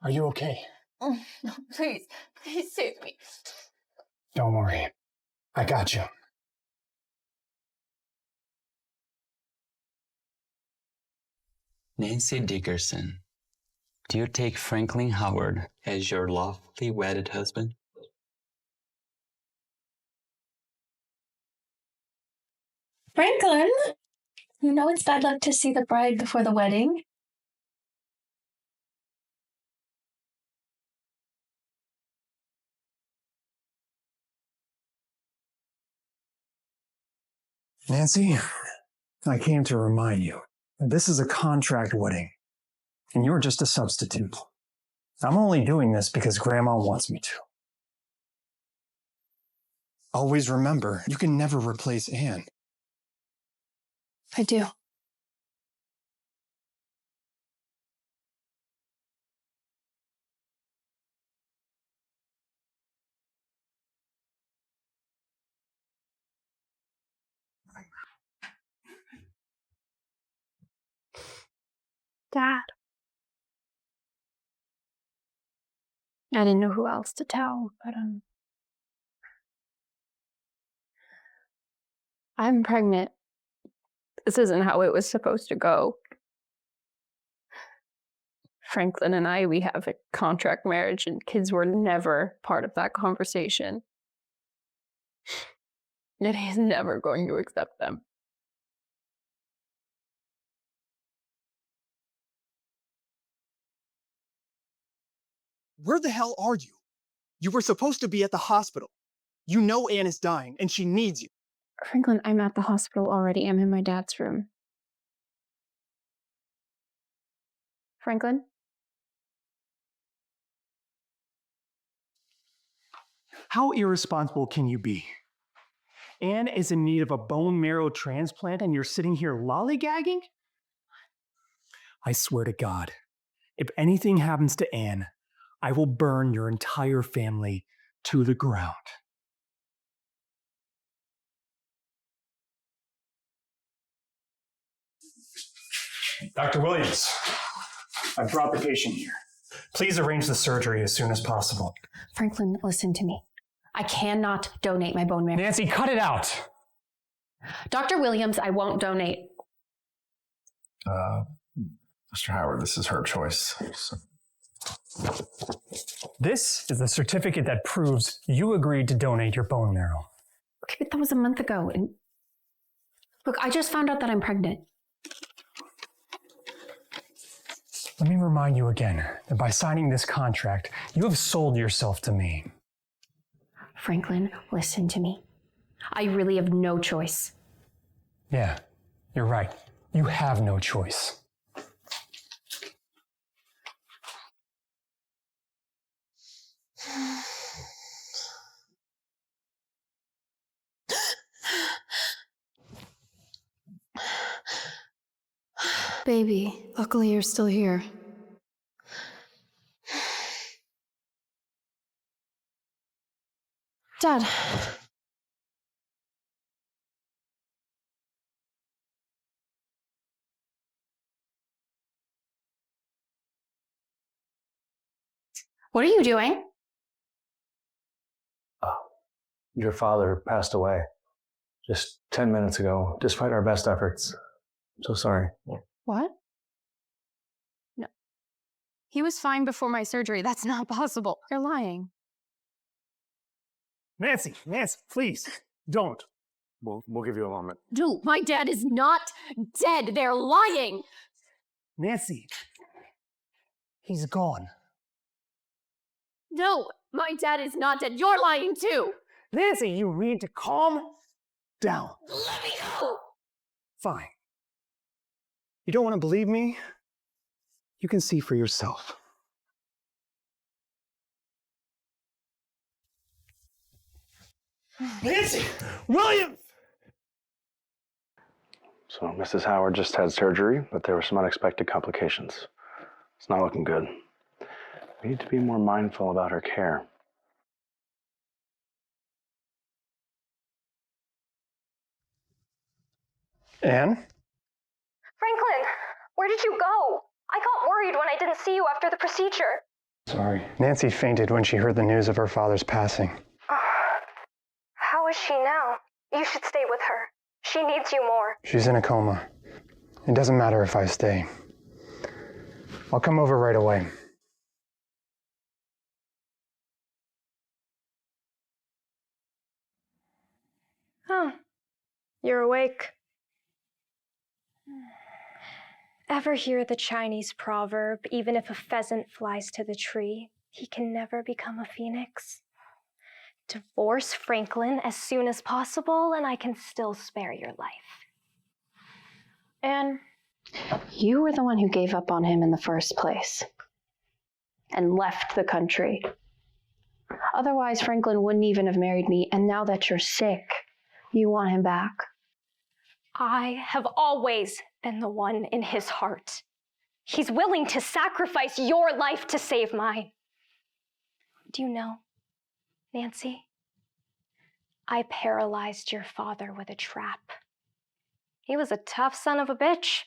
Are you okay? No, please save me. Don't worry. I got you. Nancy Dickerson, do you take Franklin Howard as your lawfully wedded husband? Franklin, you know it's bad luck to see the bride before the wedding. Nancy, I came to remind you, this is a contract wedding, and you're just a substitute. I'm only doing this because Grandma wants me to. Always remember, you can never replace Anne. I do. Dad. I didn't know who else to tell, but I'm pregnant. This isn't how it was supposed to go. Franklin and I, we have a contract marriage, and kids were never part of that conversation. And he's never going to accept them. Where the hell are you? You were supposed to be at the hospital. You know Anne is dying, and she needs you. Franklin, I'm at the hospital already. I'm in my dad's room. Franklin? How irresponsible can you be? Anne is in need of a bone marrow transplant, and you're sitting here lollygagging? I swear to God, if anything happens to Anne, I will burn your entire family to the ground. Dr. Williams, I brought the patient here. Please arrange the surgery as soon as possible. Franklin, listen to me. I cannot donate my bone marrow. Nancy, cut it out! Dr. Williams, I won't donate. Mr. Howard, this is her choice. This is the certificate that proves you agreed to donate your bone marrow. Okay, but that was a month ago. And look, I just found out that I'm pregnant. Let me remind you again that by signing this contract, you have sold yourself to me. Franklin, listen to me. I really have no choice. Yeah, you're right. You have no choice. Baby, luckily you're still here. Dad. What are you doing? Your father passed away just 10 minutes ago, despite our best efforts. So sorry. What? No. He was fine before my surgery. That's not possible. You're lying. Nancy, please, don't. We'll give you a moment. Dude, my dad is not dead. They're lying. Nancy, he's gone. No, my dad is not dead. You're lying too. Nancy, you need to calm down. Let me go. Fine. You don't want to believe me? You can see for yourself. Nancy! Williams! So Mrs. Howard just had surgery, but there were some unexpected complications. It's not looking good. We need to be more mindful about her care. Anne? Franklin, where did you go? I got worried when I didn't see you after the procedure. Sorry. Nancy fainted when she heard the news of her father's passing. How is she now? You should stay with her. She needs you more. She's in a coma. It doesn't matter if I stay. I'll come over right away. Huh. You're awake. Ever hear the Chinese proverb, even if a pheasant flies to the tree, he can never become a phoenix? Divorce Franklin as soon as possible, and I can still spare your life. And you were the one who gave up on him in the first place and left the country. Otherwise, Franklin wouldn't even have married me, and now that you're sick, you want him back. I have always been the one in his heart. He's willing to sacrifice your life to save mine. Do you know, Nancy, I paralyzed your father with a trap. He was a tough son of a bitch.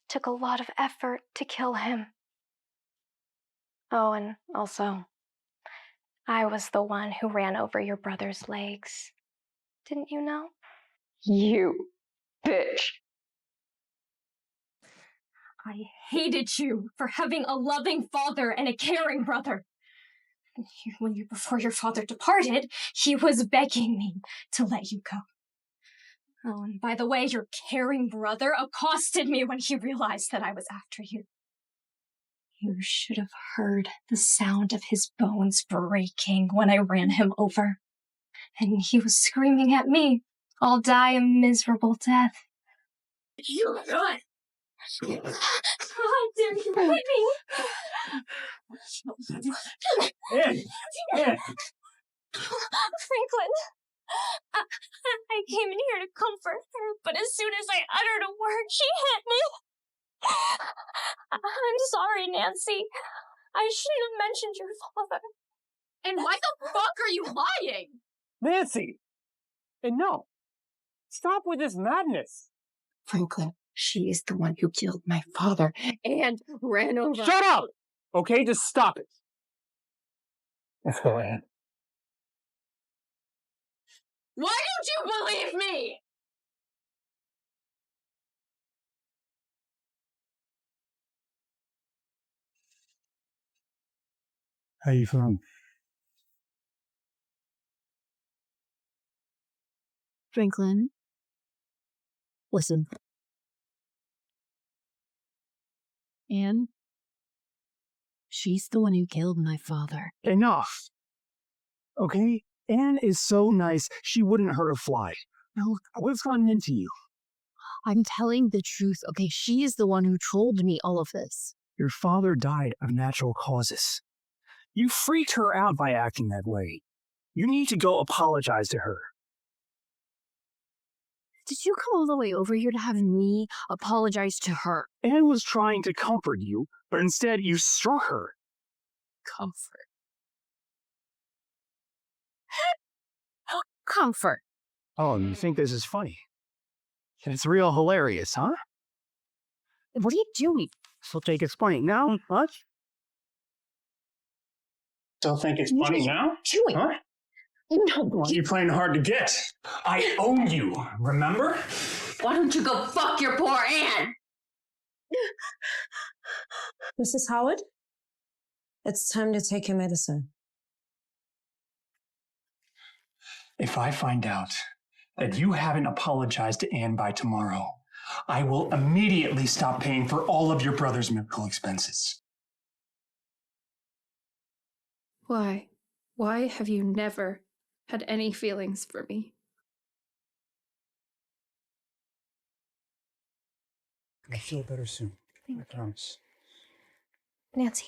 Took a lot of effort to kill him. Oh, and also, I was the one who ran over your brother's legs. Didn't you know? You bitch. I hated you for having a loving father and a caring brother. Before your father departed, he was begging me to let you go. Oh, and by the way, your caring brother accosted me when he realized that I was after you. You should have heard the sound of his bones breaking when I ran him over. And he was screaming at me, I'll die a miserable death. You're not! How dare you hit me? Anne! Franklin, I came in here to comfort her, but as soon as I uttered a word, she hit me. I'm sorry, Nancy. I shouldn't have mentioned your father. And why the fuck are you lying? Nancy! And no, stop with this madness. Franklin, she is the one who killed my father and ran over. Shut up! Okay, just stop it. Let's go, Anne. Why don't you believe me? How you feeling? Franklin, listen. Anne, she's the one who killed my father. Enough. Okay? Anne is so nice, she wouldn't hurt a fly. Now look, what's gotten into you? I'm telling the truth, okay? She is the one who told me all of this. Your father died of natural causes. You freaked her out by acting that way. You need to go apologize to her. Did you come all the way over here to have me apologize to her? Anne was trying to comfort you, but instead you struck her. Comfort. Comfort. Oh, you think this is funny? It's real hilarious, huh? What are you doing? So take explain now, what? Don't think it's funny now? Doing? Huh? No. You're playing hard to get. I own you, remember? Why don't you go fuck your poor Anne? Mrs. Howard, it's time to take your medicine. If I find out that you haven't apologized to Anne by tomorrow, I will immediately stop paying for all of your brother's medical expenses. Why? Why have you never had any feelings for me? I'll feel better soon. I promise. Nancy.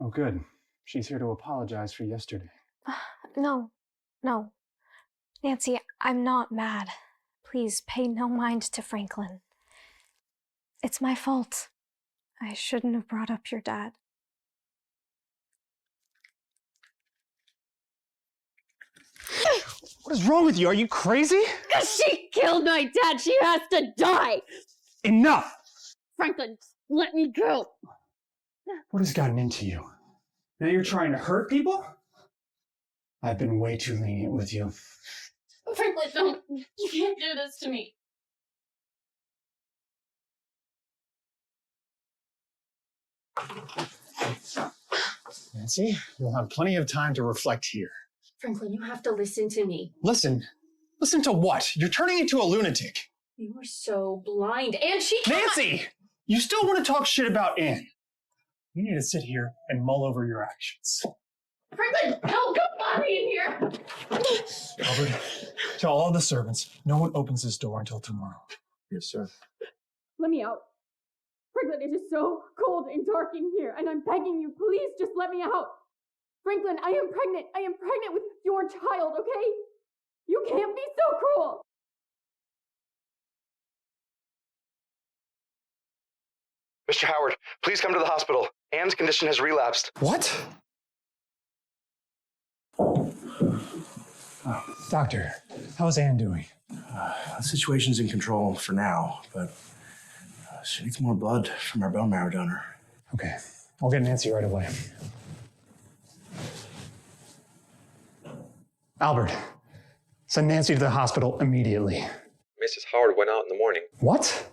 Oh, good. She's here to apologize for yesterday. No. Nancy, I'm not mad. Please pay no mind to Franklin. It's my fault. I shouldn't have brought up your dad. What is wrong with you? Are you crazy? Because she killed my dad. She has to die. Enough! Franklin, let me go. What has gotten into you? Now you're trying to hurt people? I've been way too lenient with you. Franklin, don't. You can't do this to me. Nancy, you'll have plenty of time to reflect here. Franklin, you have to listen to me. Listen? Listen to what? You're turning into a lunatic. You are so blind. And she Nancy! You still want to talk shit about Anne. You need to sit here and mull over your actions. Franklin, no, come on in here. Albert, tell all the servants, no one opens this door until tomorrow. Yes, sir. Let me out. Franklin, it is so cold and dark in here, and I'm begging you, please just let me out. Franklin, I am pregnant. I am pregnant with your child, okay? You can't be so cruel. Mr. Howard, please come to the hospital. Anne's condition has relapsed. What? Doctor, how's Anne doing? The situation's in control for now, but she needs more blood from our bone marrow donor. Okay, I'll get Nancy right away. Albert, send Nancy to the hospital immediately. Mrs. Howard went out in the morning. What?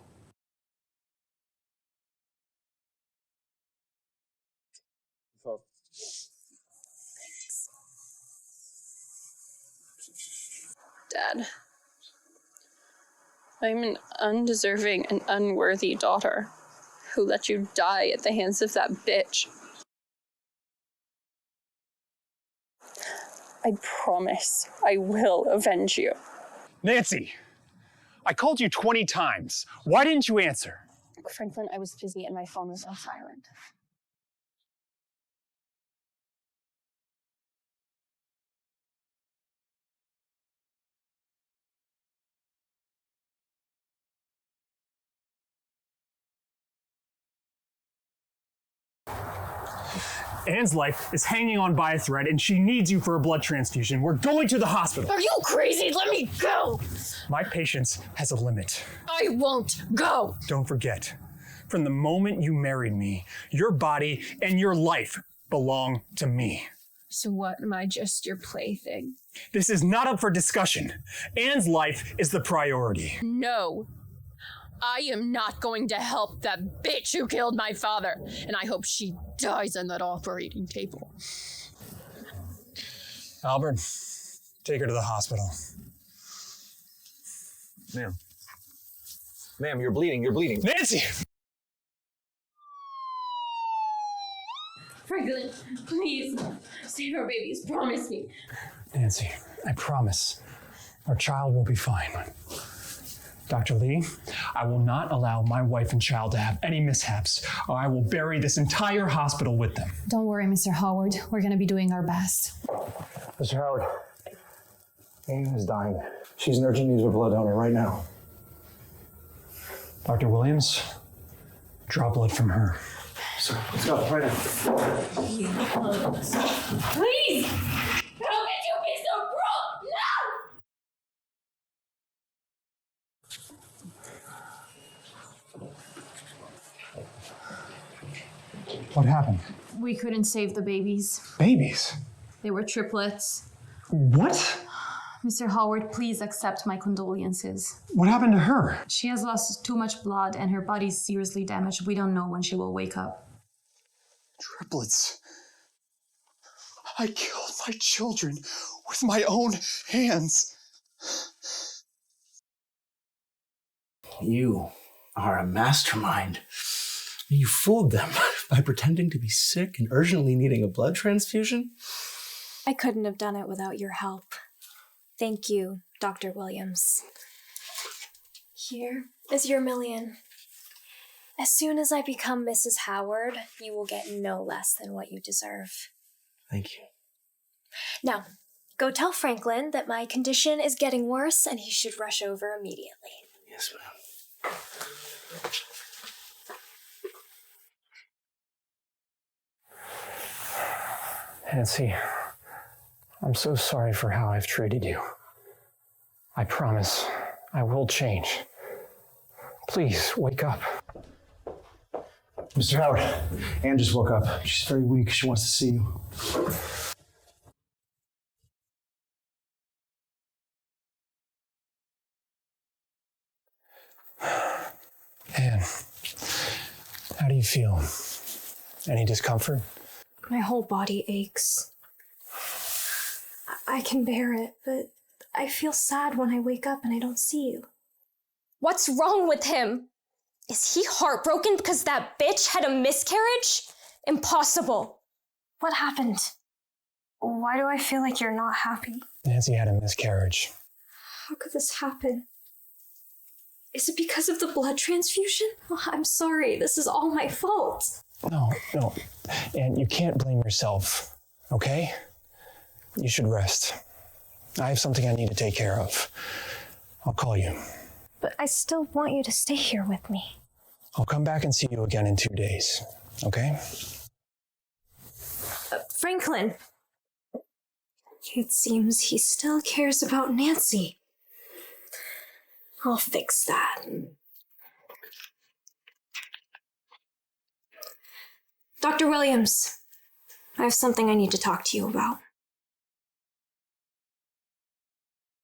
Dad, I'm an undeserving and unworthy daughter who let you die at the hands of that bitch. I promise I will avenge you. Nancy, I called you 20 times. Why didn't you answer? Franklin, I was busy and my phone was on silent. Anne's life is hanging on by a thread and she needs you for a blood transfusion. We're going to the hospital. Are you crazy? Let me go. My patience has a limit. I won't go. Don't forget, from the moment you married me, your body and your life belong to me. So what, am I just your plaything? This is not up for discussion. Anne's life is the priority. No. I am not going to help that bitch who killed my father, and I hope she dies on that operating table. Albert, take her to the hospital. Ma'am. Ma'am, you're bleeding, you're bleeding. Nancy! Franklin, please, save our babies, promise me. Nancy, I promise, our child will be fine. Dr. Lee, I will not allow my wife and child to have any mishaps, or I will bury this entire hospital with them. Don't worry, Mr. Howard. We're going to be doing our best. Mr. Howard, Anne is dying. She's in urgent need of a blood donor right now. Dr. Williams, draw blood from her. Sir, let's go, right now. Please! How could you be so cruel? No! What happened? We couldn't save the babies. Babies? They were triplets. What? Mr. Howard, please accept my condolences. What happened to her? She has lost too much blood and her body's seriously damaged. We don't know when she will wake up. Triplets. I killed my children with my own hands. You are a mastermind. You fooled them by pretending to be sick and urgently needing a blood transfusion. I couldn't have done it without your help. Thank you, Dr. Williams. Here is your $1 million. As soon as I become Mrs. Howard, you will get no less than what you deserve. Thank you. Now, go tell Franklin that my condition is getting worse and he should rush over immediately. Yes, ma'am. Nancy, I'm so sorry for how I've treated you. I promise I will change. Please, wake up. Mr. Howard, Anne just woke up. She's very weak. She wants to see you. Anne, how do you feel? Any discomfort? My whole body aches. I can bear it, but I feel sad when I wake up and I don't see you. What's wrong with him? Is he heartbroken because that bitch had a miscarriage? Impossible. What happened? Why do I feel like you're not happy? Nancy had a miscarriage. How could this happen? Is it because of the blood transfusion? Oh, I'm sorry, this is all my fault. No. And you can't blame yourself, okay? You should rest. I have something I need to take care of. I'll call you. But I still want you to stay here with me. I'll come back and see you again in 2 days, okay? Franklin. It seems he still cares about Nancy. I'll fix that. Dr. Williams, I have something I need to talk to you about.